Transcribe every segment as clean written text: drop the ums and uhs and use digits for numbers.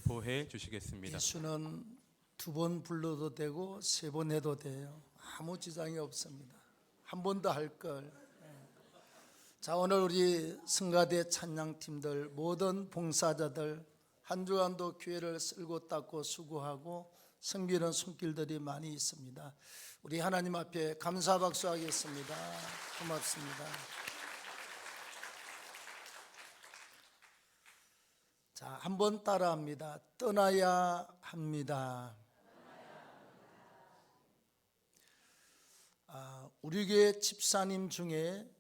선포해 주시겠습니다. 예수는 2번 불러도 되고 3번 해도 돼요. 아무 지장이 없습니다. 한 번 더 할 걸. 자, 오늘 우리 성가대 찬양팀들, 모든 봉사자들 한 주간도 교회를 쓸고 닦고 수고하고 섬기는 손길들이 많이 있습니다. 우리 하나님 앞에 감사 박수하겠습니다. 고맙습니다. 자, 한번 따라합니다. 떠나야 합니다. 우리 교회 집사님 중에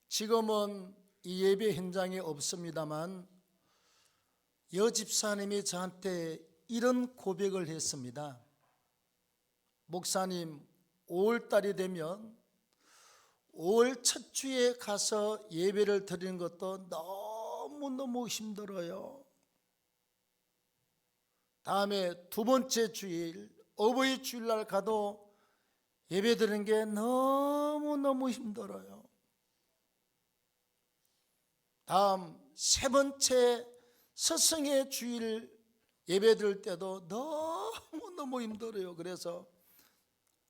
지금은 이 예배 현장에 없습니다만 여 집사님이 저한테 이런 고백을 했습니다. 목사님, 5월달이 되면 5월 첫 주에 가서 예배를 드리는 것도 너무너무 힘들어요. 다음에 두 번째 주일, 어버이 주일날 가도 예배 드리는 게 너무너무 힘들어요. 다음 세 번째 스승의 주일 예배 드릴 때도 너무너무 힘들어요. 그래서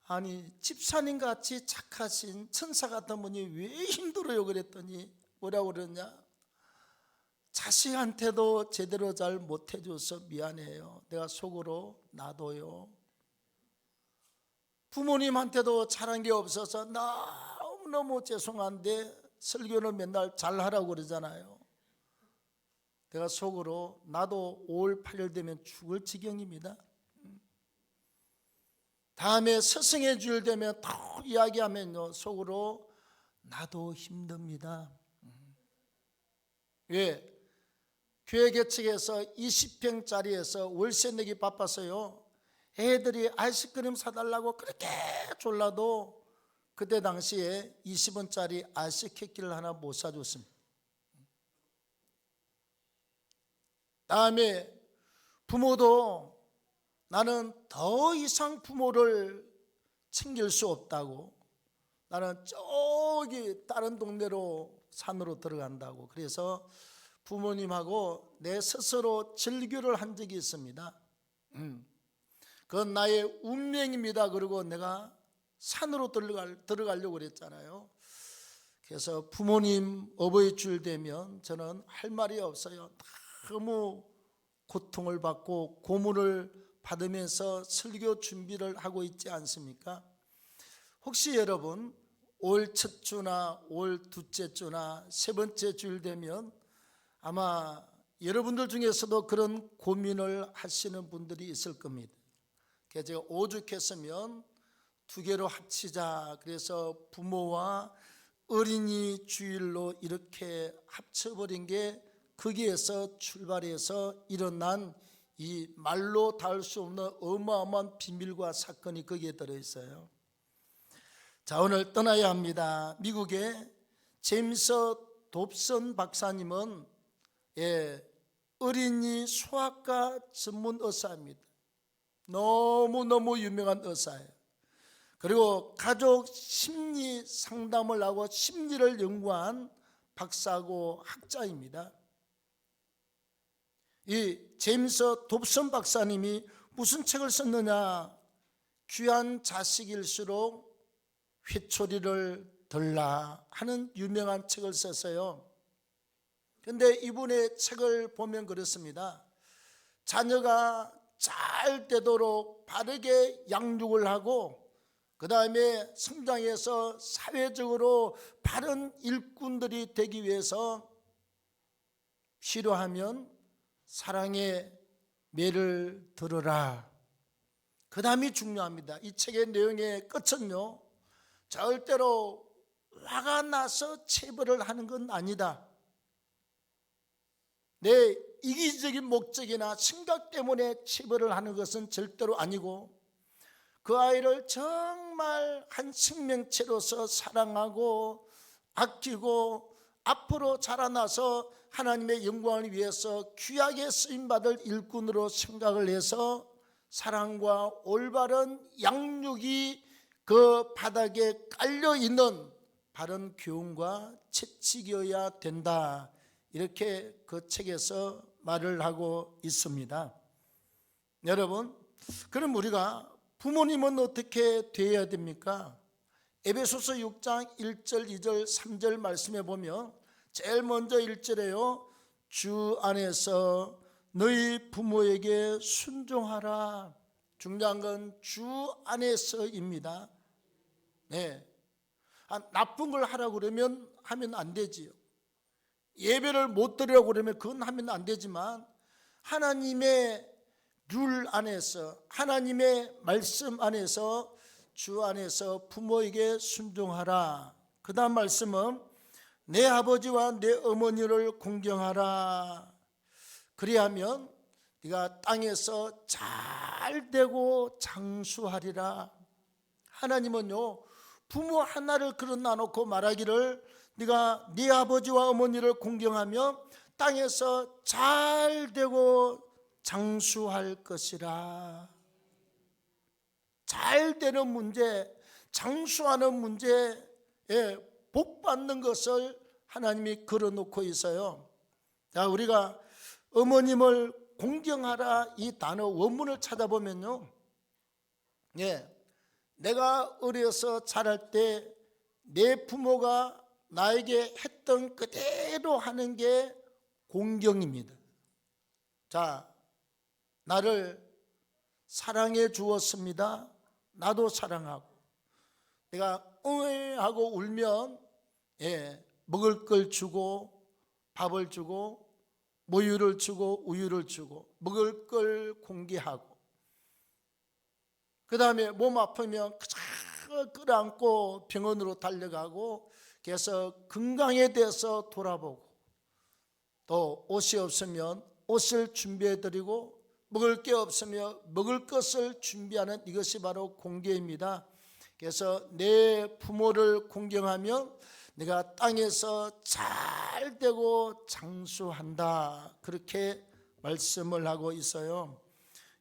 아니, 집사님 같이 착하신 천사 같은 분이 왜 힘들어요? 그랬더니 뭐라고 그러냐? 자식한테도 제대로 잘 못해줘서 미안해요. 내가 속으로 나도요. 부모님한테도 잘한 게 없어서 너무너무 죄송한데 설교는 맨날 잘하라고 그러잖아요. 내가 속으로 나도 5월 8일 되면 죽을 지경입니다. 다음에 스승의 주일 되면 또 이야기하면요, 속으로 나도 힘듭니다. 왜? 교회 개척에서 20평짜리에서 월세 내기 바빠서요, 애들이 아이스크림 사달라고 그렇게 졸라도 그때 당시에 20원짜리 아이스케이크를 하나 못 사줬습니다. 다음에 부모도 나는 더 이상 부모를 챙길 수 없다고, 나는 저기 다른 동네로 산으로 들어간다고, 그래서 부모님하고 내 스스로 절교를 한 적이 있습니다. 그건 나의 운명입니다. 그리고 내가 산으로 들어가려고 그랬잖아요. 그래서 부모님 어버이 주일 되면 저는 할 말이 없어요. 너무 고통을 받고 고문을 받으면서 설교 준비를 하고 있지 않습니까? 혹시 여러분 5월 첫 주나 5월 둘째 주나 세 번째 주일 되면 아마 여러분들 중에서도 그런 고민을 하시는 분들이 있을 겁니다. 그래서 제가 오죽했으면 두 개로 합치자, 그래서 부모와 어린이 주일로 이렇게 합쳐버린 게 거기에서 출발해서 일어난 이 말로 닿을 수 없는 어마어마한 비밀과 사건이 거기에 들어있어요. 자, 오늘 떠나야 합니다. 미국의 제임스 돕슨 박사님은 어린이 소아과 전문 의사입니다. 너무너무 유명한 의사예요. 그리고 가족 심리 상담을 하고 심리를 연구한 박사고 학자입니다. 이 제임스 돕슨 박사님이 무슨 책을 썼느냐? 귀한 자식일수록 회초리를 덜라 하는 유명한 책을 썼어요. 그런데 이분의 책을 보면 그렇습니다. 자녀가 잘 되도록 바르게 양육을 하고 그 다음에 성장해서 사회적으로 바른 일꾼들이 되기 위해서 필요하면 사랑의 매를 들어라. 그 다음이 중요합니다. 이 책의 내용의 끝은요, 절대로 화가 나서 체벌을 하는 건 아니다. 내 이기적인 목적이나 생각 때문에 체벌을 하는 것은 절대로 아니고 그 아이를 정말 한 생명체로서 사랑하고 아끼고 앞으로 자라나서 하나님의 영광을 위해서 귀하게 쓰임받을 일꾼으로 생각을 해서 사랑과 올바른 양육이 그 바닥에 깔려있는 바른 교훈과 채찍이어야 된다. 이렇게 그 책에서 말을 하고 있습니다. 여러분, 그럼 우리가 부모님은 어떻게 되어야 됩니까? 에베소서 6장 1절, 2절, 3절 말씀에 보면 제일 먼저 1절에요. 주 안에서 너희 부모에게 순종하라. 중요한 건 주 안에서입니다. 네. 나쁜 걸 하라고 그러면 하면 안 되지요. 예배를 못 드리라고 그러면 그건 하면 안 되지만 하나님의 룰 안에서, 하나님의 말씀 안에서, 주 안에서 부모에게 순종하라. 그 다음 말씀은 내 아버지와 내 어머니를 공경하라. 그리하면 네가 땅에서 잘 되고 장수하리라. 하나님은요, 부모 하나를 그릇 놔놓고 말하기를 네가 네 아버지와 어머니를 공경하며 땅에서 잘 되고 장수할 것이라. 잘 되는 문제, 장수하는 문제에 복 받는 것을 하나님이 걸어놓고 있어요. 자, 우리가 어머님을 공경하라 이 단어 원문을 찾아보면요, 내가 어려서 자랄 때 내 부모가 나에게 했던 그대로 하는 게 공경입니다. 자, 나를 사랑해 주었습니다. 나도 사랑하고, 내가 하고 울면 먹을 걸 주고, 밥을 주고, 모유를 주고, 우유를 주고, 먹을 걸 공개하고, 그 다음에 몸 아프면 끌어안고 병원으로 달려가고, 그래서 건강에 대해서 돌아보고, 또 옷이 없으면 옷을 준비해드리고, 먹을 게 없으면 먹을 것을 준비하는 이것이 바로 공경입니다. 그래서 내 부모를 공경하면 내가 땅에서 잘 되고 장수한다, 그렇게 말씀을 하고 있어요.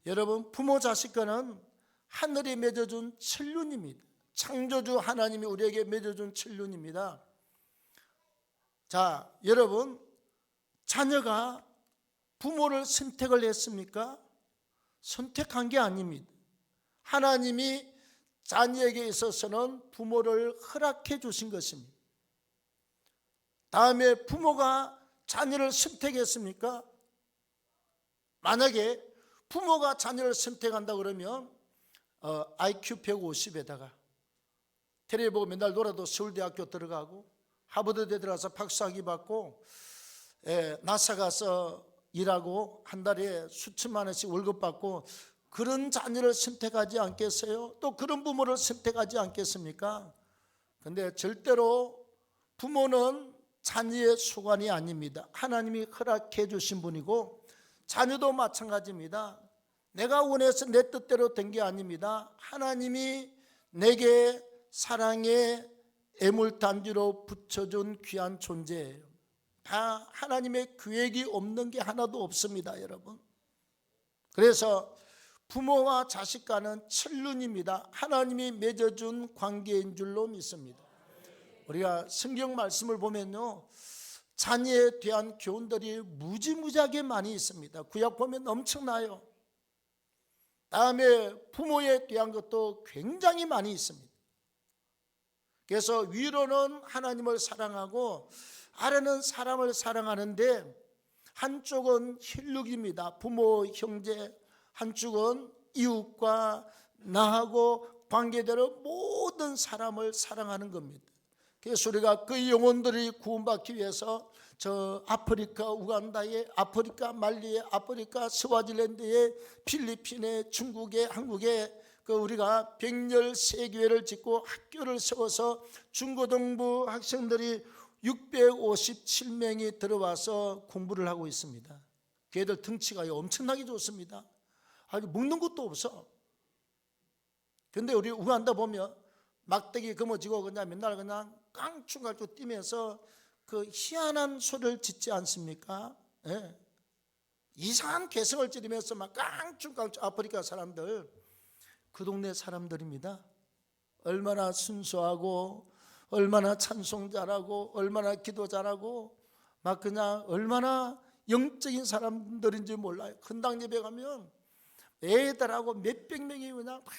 여러분, 부모 자식과는 하늘이 맺어준 천륜입니다. 창조주 하나님이 우리에게 맺어준 천륜입니다. 자, 여러분, 자녀가 부모를 선택을 했습니까? 선택한 게 아닙니다. 하나님이 자녀에게 있어서는 부모를 허락해 주신 것입니다. 다음에 부모가 자녀를 선택했습니까? 만약에 부모가 자녀를 선택한다 그러면 IQ 150에다가 텔레비 보고 맨날 놀아도 서울대학교 들어가고, 하버드대 들어가서 박사학위 받고, 나사 가서 일하고 한 달에 수천만 원씩 월급 받고, 그런 자녀를 선택하지 않겠어요? 또 그런 부모를 선택하지 않겠습니까? 근데 절대로 부모는 자녀의 수관이 아닙니다. 하나님이 허락해 주신 분이고, 자녀도 마찬가지입니다. 내가 원해서 내 뜻대로 된 게 아닙니다. 하나님이 내게 사랑의 애물단지로 붙여준 귀한 존재예요. 다 하나님의 계획이 없는 게 하나도 없습니다, 여러분. 그래서 부모와 자식과는 천륜입니다. 하나님이 맺어준 관계인 줄로 믿습니다. 우리가 성경 말씀을 보면요, 자녀에 대한 교훈들이 무지무지하게 많이 있습니다. 구약 보면 엄청나요. 다음에 부모에 대한 것도 굉장히 많이 있습니다. 그래서 위로는 하나님을 사랑하고 아래는 사람을 사랑하는데, 한쪽은 혈육입니다. 부모, 형제, 한쪽은 이웃과 나하고 관계대로 모든 사람을 사랑하는 겁니다. 그래서 우리가 그 영혼들이 구원받기 위해서 저 아프리카 우간다에, 아프리카 말리에, 아프리카 스와질랜드에, 필리핀에, 중국에, 한국에 그 우리가 백열세교회를 짓고 학교를 세워서 중고등부 학생들이 657명이 들어와서 공부를 하고 있습니다. 걔들 덩치가 엄청나게 좋습니다. 아주 먹는 것도 없어. 근데 우리 우간다 보면 막대기 거머쥐고 그냥 맨날 그냥 깡충깡충 뛰면서 그 희한한 소리를 짓지 않습니까? 예. 이상한 개성을 지르면서 막 깡충깡충. 아프리카 사람들, 그 동네 사람들입니다. 얼마나 순수하고, 얼마나 찬송 잘하고, 얼마나 기도 잘하고, 막 그냥 얼마나 영적인 사람들인지 몰라요. 헌당 예배 가면 애들하고 몇백 명이 그냥 막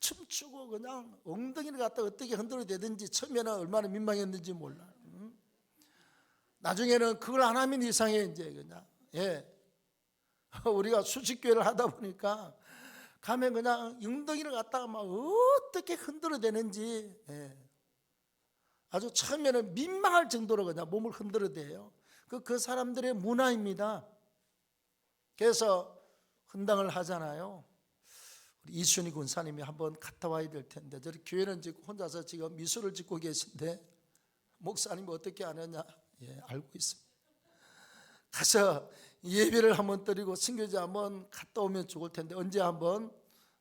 춤추고 그냥 엉덩이를 갖다 어떻게 흔들어대든지 처음에는 얼마나 민망했는지 몰라요. 나중에는 그걸 안 하면 이상해 이제 그냥. 우리가 수직교회를 하다 보니까 가면 그냥 엉덩이를 갖다가 막 어떻게 흔들어대는지 아주 처음에는 민망할 정도로 그냥 몸을 흔들어대요. 그 사람들의 문화입니다. 그래서 헌당을 하잖아요. 우리 이순희 군사님이 한번 갔다 와야 될 텐데, 저희 교회는 지금 혼자서 지금 미술을 짓고 계신데 목사님이 어떻게 아느냐? 알고 있습니다. 가서 예배를 한번 드리고 선교제 한번 갔다 오면 좋을 텐데, 언제 한번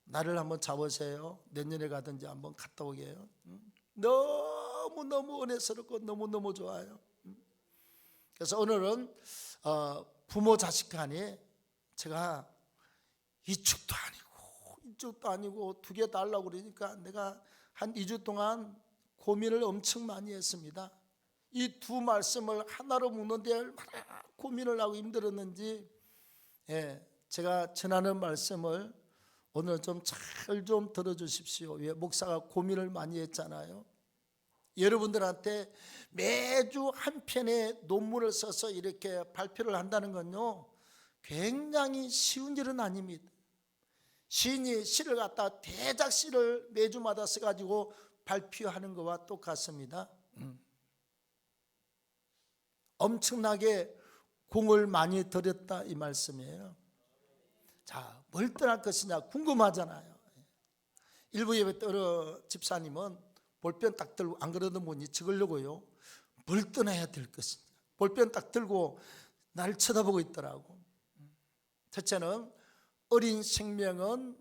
날을 한번 잡으세요. 내년에 가든지 한번 갔다 오게요. 너무너무 은혜스럽고 너무너무 좋아요. 그래서 오늘은 부모 자식 간에 제가 이쪽도 아니고 이쪽도 아니고 두 개 달라고 그러니까 내가 한 2주 동안 고민을 엄청 많이 했습니다. 이 두 말씀을 하나로 묶는데 얼마나 고민을 하고 힘들었는지, 제가 전하는 말씀을 오늘 좀 잘 좀 들어주십시오. 왜? 목사가 고민을 많이 했잖아요. 여러분들한테 매주 한 편의 논문을 써서 이렇게 발표를 한다는 건요, 굉장히 쉬운 일은 아닙니다. 시인이 시를 갖다 대작시를 매주마다 써가지고 발표하는 것과 똑같습니다. 엄청나게 공을 많이 들였다 이 말씀이에요. 자, 뭘 떠날 것이냐 궁금하잖아요. 일부 예배 때 어느 집사님은 볼펜 딱 들고, 안 그러던 분이 적으려고요, 뭘 떠나야 될 것이냐 볼펜 딱 들고 날 쳐다보고 있더라고. 첫째는 어린 생명은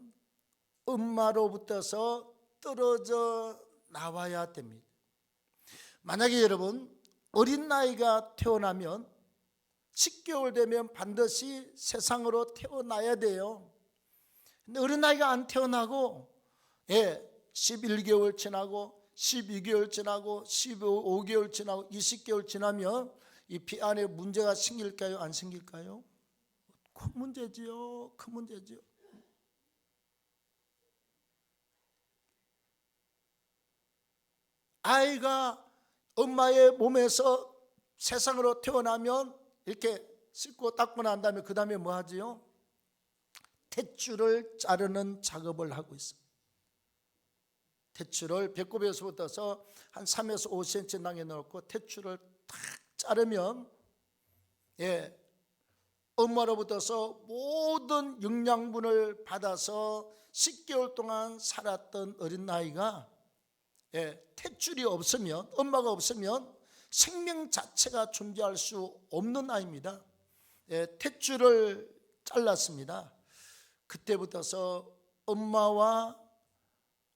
엄마로부터서 떨어져 나와야 됩니다. 만약에 여러분 어린 나이가 태어나면 10개월 되면 반드시 세상으로 태어나야 돼요. 근데 어린 나이가 안 태어나고 11개월 지나고 12개월 지나고 15개월 지나고 20개월 지나면 이 피 안에 문제가 생길까요? 안 생길까요? 큰 문제지요. 큰 문제지요. 아이가 엄마의 몸에서 세상으로 태어나면 이렇게 씻고 닦고 난 다음에 그 다음에 뭐 하지요? 탯줄을 자르는 작업을 하고 있습니다. 탯줄을 배꼽에서부터서 한 3에서 5cm 남겨 놓고 탯줄을 탁 자르면 엄마로부터서 모든 영양분을 받아서 10개월 동안 살았던 어린아이가 탯줄이 없으면, 엄마가 없으면 생명 자체가 존재할 수 없는 아이입니다. 탯줄을 잘랐습니다. 그때부터서 엄마와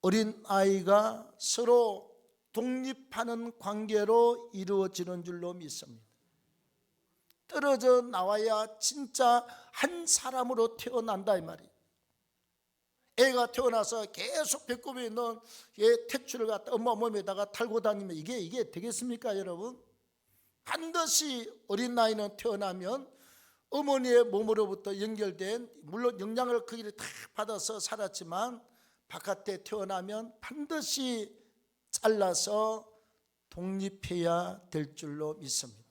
어린아이가 서로 독립하는 관계로 이루어지는 줄로 믿습니다. 떨어져 나와야 진짜 한 사람으로 태어난다 이 말이에요. 애가 태어나서 계속 배꼽에 있는 탯줄을 갖다 엄마 몸에다가 달고 다니면 이게 되겠습니까 여러분? 반드시 어린 나이는 태어나면 어머니의 몸으로부터 연결된, 물론 영양을 거기를 다 받아서 살았지만 바깥에 태어나면 반드시 잘라서 독립해야 될 줄로 믿습니다.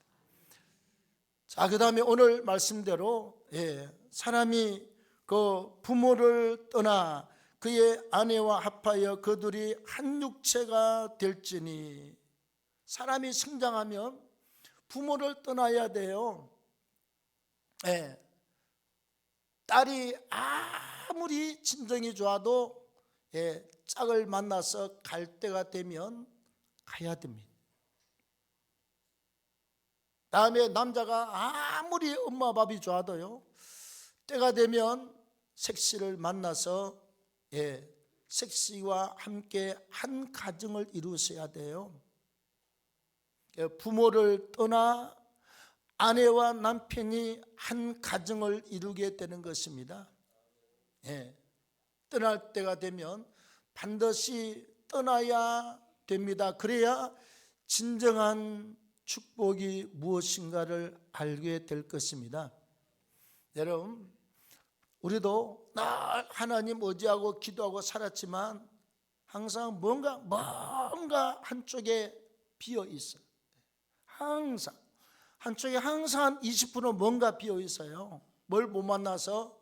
자, 그 다음에 오늘 말씀대로 사람이 그 부모를 떠나 그의 아내와 합하여 그들이 한 육체가 될지니, 사람이 성장하면 부모를 떠나야 돼요. 딸이 아무리 진정이 좋아도 짝을 만나서 갈 때가 되면 가야 됩니다. 다음에 남자가 아무리 엄마 밥이 좋아도요, 때가 되면 색시를 만나서 색시와 함께 한 가정을 이루셔야 돼요. 부모를 떠나 아내와 남편이 한 가정을 이루게 되는 것입니다. 떠날 때가 되면 반드시 떠나야 됩니다. 그래야 진정한 축복이 무엇인가를 알게 될 것입니다. 여러분, 우리도 늘 하나님 의지하고 기도하고 살았지만 항상 뭔가 한쪽에 비어 있어요. 항상 한쪽에 항상 20% 뭔가 비어 있어요. 뭘 못 만나서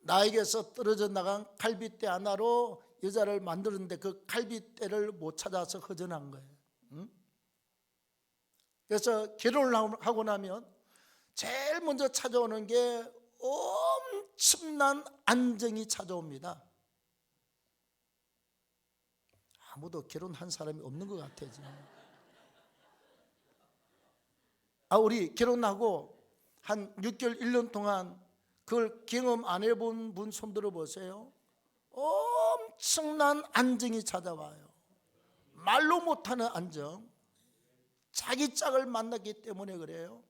나에게서 떨어져 나간 갈빗대 하나로 여자를 만드는데 그 갈빗대를 못 찾아서 허전한 거예요. 그래서 결혼을 하고 나면 제일 먼저 찾아오는 게 엄청난 안정이 찾아옵니다. 아무도 결혼한 사람이 없는 것 같아요. 우리 결혼하고 한 6개월 1년 동안 그걸 경험 안 해본 분 손 들어보세요. 엄청난 안정이 찾아와요. 말로 못하는 안정. 자기 짝을 만났기 때문에 그래요.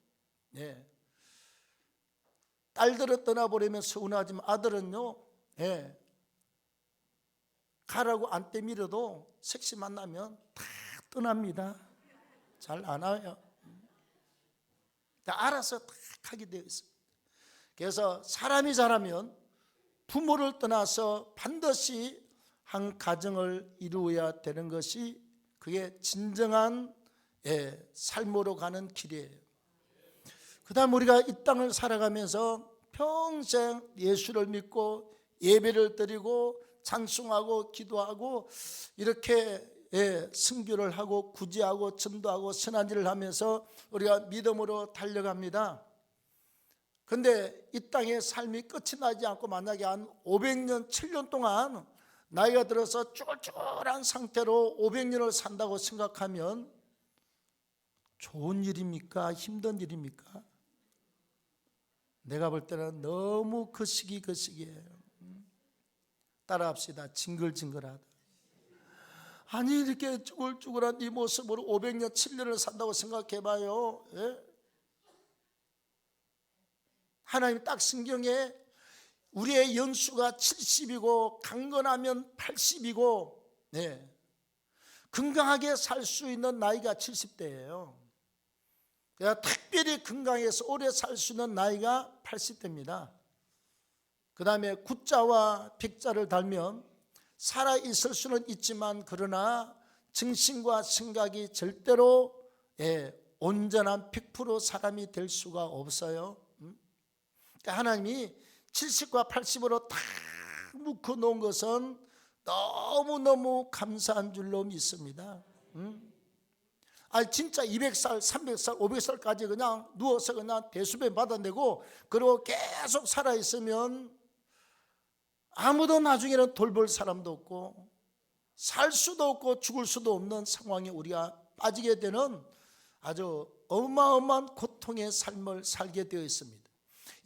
네. 딸들을 떠나버리면 서운하지만 아들은요, 네, 가라고 안 떼밀어도 섹시 만나면 다 떠납니다. 잘 안 와요. 다 알아서 다 하게 되어 있습니다. 그래서 사람이 자라면 부모를 떠나서 반드시 한 가정을 이루어야 되는 것이 그게 진정한 삶으로 가는 길이에요. 그 다음 우리가 이 땅을 살아가면서 평생 예수를 믿고 예배를 드리고 찬송하고 기도하고 이렇게 승교를 하고 구제하고 전도하고 선한 일을 하면서 우리가 믿음으로 달려갑니다. 그런데 이 땅의 삶이 끝이 나지 않고 만약에 한 500년 7년 동안 나이가 들어서 쫄쫄한 상태로 500년을 산다고 생각하면 좋은 일입니까? 힘든 일입니까? 내가 볼 때는 너무 그 시기예요. 따라합시다. 징글징글하다. 아니 이렇게 쭈글쭈글한 이 모습으로 500년 7년을 산다고 생각해봐요. 하나님 딱 성경에 우리의 연수가 70이고 강건하면 80이고 건강하게 살 수 있는 나이가 70대예요. 특별히 건강해서 오래 살 수 있는 나이가 80대입니다. 그 다음에 구자와 백자를 달면 살아있을 수는 있지만 그러나 정신과 생각이 절대로 온전한 100% 사람이 될 수가 없어요. 그러니까 하나님이 70과 80으로 다 묶어놓은 것은 너무너무 감사한 줄로 믿습니다. 진짜 200살, 300살, 500살까지 그냥 누워서 그냥 대수변 받아내고 그리고 계속 살아있으면 아무도 나중에는 돌볼 사람도 없고 살 수도 없고 죽을 수도 없는 상황에 우리가 빠지게 되는 아주 어마어마한 고통의 삶을 살게 되어 있습니다.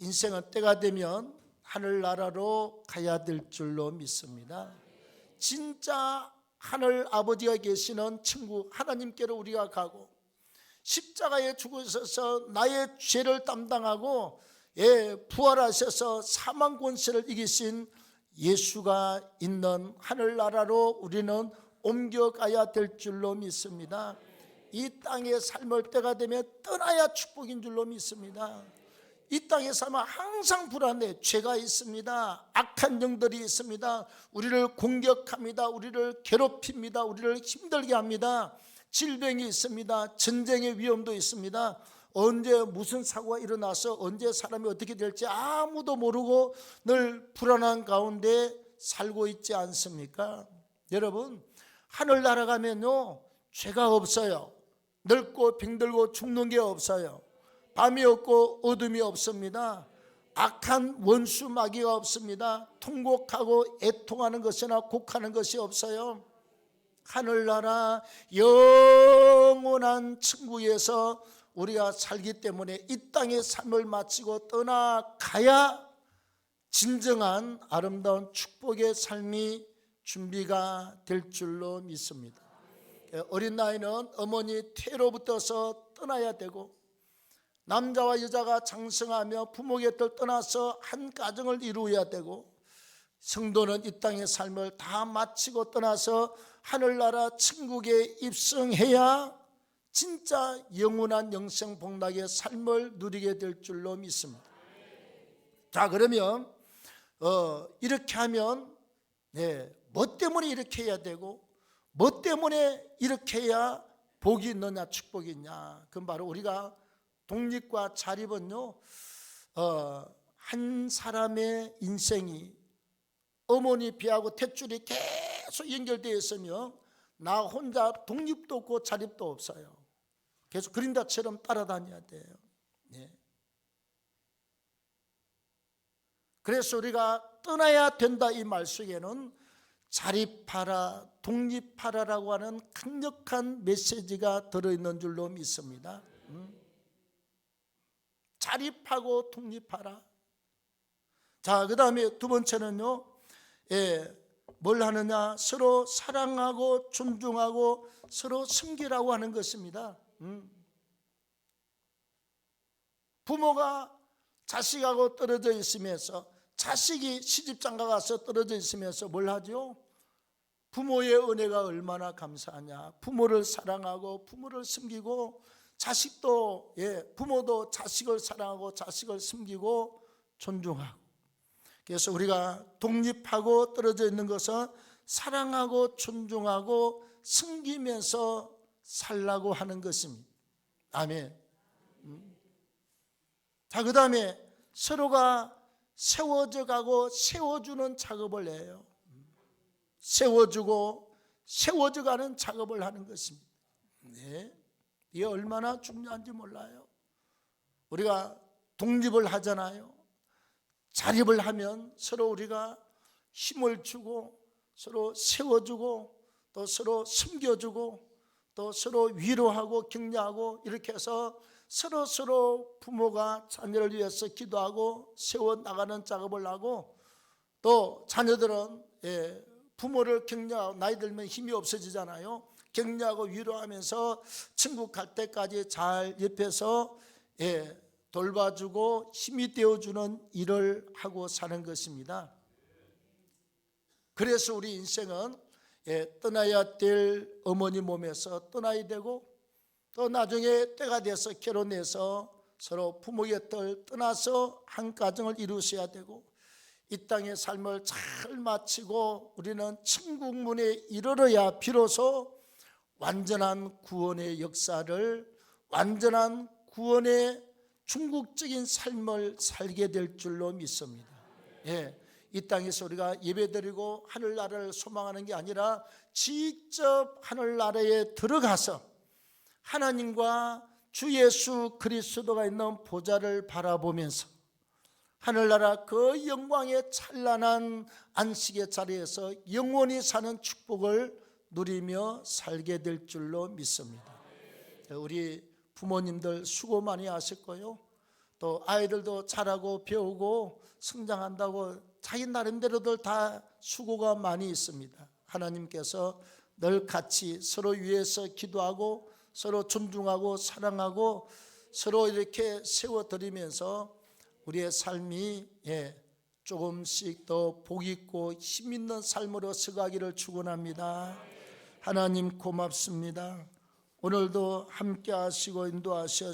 인생은 때가 되면 하늘나라로 가야 될 줄로 믿습니다. 진짜 하늘 아버지가 계시는 천국 하나님께로 우리가 가고 십자가에 죽으셔서 나의 죄를 담당하고 부활하셔서 사망 권세를 이기신 예수가 있는 하늘나라로 우리는 옮겨가야 될 줄로 믿습니다. 이 땅의 삶을 때가 되면 떠나야 축복인 줄로 믿습니다. 이 땅의 삶은 항상 불안해. 죄가 있습니다. 악한 영들이 있습니다. 우리를 공격합니다. 우리를 괴롭힙니다. 우리를 힘들게 합니다. 질병이 있습니다. 전쟁의 위험도 있습니다. 언제 무슨 사고가 일어나서 언제 사람이 어떻게 될지 아무도 모르고 늘 불안한 가운데 살고 있지 않습니까? 여러분, 하늘나라 가면요 죄가 없어요. 늙고 병들고 죽는 게 없어요. 밤이 없고 어둠이 없습니다. 악한 원수 마귀가 없습니다. 통곡하고 애통하는 것이나 곡하는 것이 없어요. 하늘나라 영원한 천국에서 우리가 살기 때문에 이 땅의 삶을 마치고 떠나가야 진정한 아름다운 축복의 삶이 준비가 될 줄로 믿습니다. 어린 나이는 어머니 태로부터서 떠나야 되고 남자와 여자가 장성하며 부모 곁을 떠나서 한 가정을 이루어야 되고 성도는 이 땅의 삶을 다 마치고 떠나서 하늘나라 천국에 입성해야 진짜 영원한 영생 복락의 삶을 누리게 될 줄로 믿습니다. 자, 그러면 이렇게 하면 뭐 때문에 이렇게 해야 되고 뭐 때문에 이렇게 해야 복이 있느냐 축복이 있냐. 그건 바로 우리가 독립과 자립은요, 한 사람의 인생이 어머니 배하고 탯줄이 계속 연결되어 있으면 나 혼자 독립도 없고 자립도 없어요. 계속 그림자처럼 따라다녀야 돼요. 네. 그래서 우리가 떠나야 된다 이 말 속에는 자립하라, 독립하라라고 하는 강력한 메시지가 들어있는 줄로 믿습니다. 자립하고 독립하라. 자, 그 다음에 두 번째는요, 뭘 하느냐? 서로 사랑하고 존중하고 서로 섬기라고 하는 것입니다. 부모가 자식하고 떨어져 있으면서, 자식이 시집장가 가서 떨어져 있으면서 뭘 하죠? 부모의 은혜가 얼마나 감사하냐. 부모를 사랑하고 부모를 섬기고, 자식도 부모도 자식을 사랑하고 자식을 섬기고 존중하고. 그래서 우리가 독립하고 떨어져 있는 것은 사랑하고 존중하고 섬기면서 살라고 하는 것입니다. 아멘. 자, 그 다음에 서로가 세워져 가고 세워주는 작업을 해요. 세워주고 세워져 가는 작업을 하는 것입니다. 네, 이게 얼마나 중요한지 몰라요. 우리가 독립을 하잖아요. 자립을 하면 서로 우리가 힘을 주고 서로 세워주고 또 서로 섬겨주고 또 서로 위로하고 격려하고 이렇게 해서 서로 부모가 자녀를 위해서 기도하고 세워나가는 작업을 하고, 또 자녀들은 부모를 격려하고, 나이 들면 힘이 없어지잖아요. 격려하고 위로하면서 천국 갈 때까지 잘 옆에서 돌봐주고 힘이 되어주는 일을 하고 사는 것입니다. 그래서 우리 인생은 떠나야 될 어머니 몸에서 떠나야 되고, 또 나중에 때가 돼서 결혼해서 서로 부모 곁을 떠나서 한 가정을 이루셔야 되고, 이 땅의 삶을 잘 마치고 우리는 천국 문에 이르러야 비로소 완전한 구원의 역사를, 완전한 구원의 중국적인 삶을 살게 될 줄로 믿습니다. 이 땅에서 우리가 예배드리고 하늘나라를 소망하는 게 아니라 직접 하늘나라에 들어가서 하나님과 주 예수 그리스도가 있는 보좌를 바라보면서 하늘나라 그 영광의 찬란한 안식의 자리에서 영원히 사는 축복을 누리며 살게 될 줄로 믿습니다. 우리 부모님들 수고 많이 하실 거요. 또 아이들도 자라고 배우고 성장한다고 자기 나름대로들 다 수고가 많이 있습니다. 하나님께서 늘 같이 서로 위해서 기도하고 서로 존중하고 사랑하고 서로 이렇게 세워드리면서 우리의 삶이 조금씩 더 복 있고 힘 있는 삶으로 서가기를 축원합니다. 하나님 고맙습니다. 오늘도 함께 하시고 인도하셔서